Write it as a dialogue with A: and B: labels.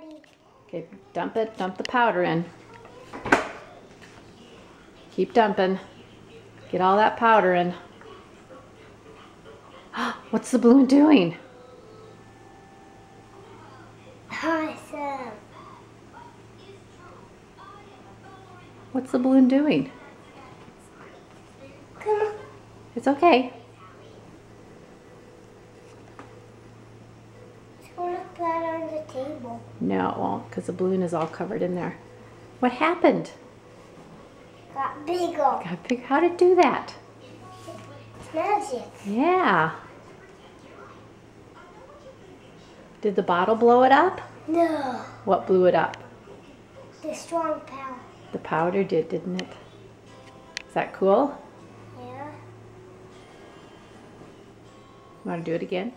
A: ready.
B: Okay, dump it. Dump the powder in. Keep dumping. Get all that powder in. What's the balloon doing?
A: Awesome.
B: What's the balloon doing?
A: Come on.
B: It's okay.
A: It's going to flat on the table.
B: No, it won't, because the balloon is all covered in there. What happened?
A: Got bigger.
B: Got big. How did it do that?
A: It's magic.
B: Yeah. Did the bottle blow it up?
A: No.
B: What blew it up?
A: The strong power.
B: The powder did, didn't it? Is that cool?
A: Yeah.
B: Want to do it again?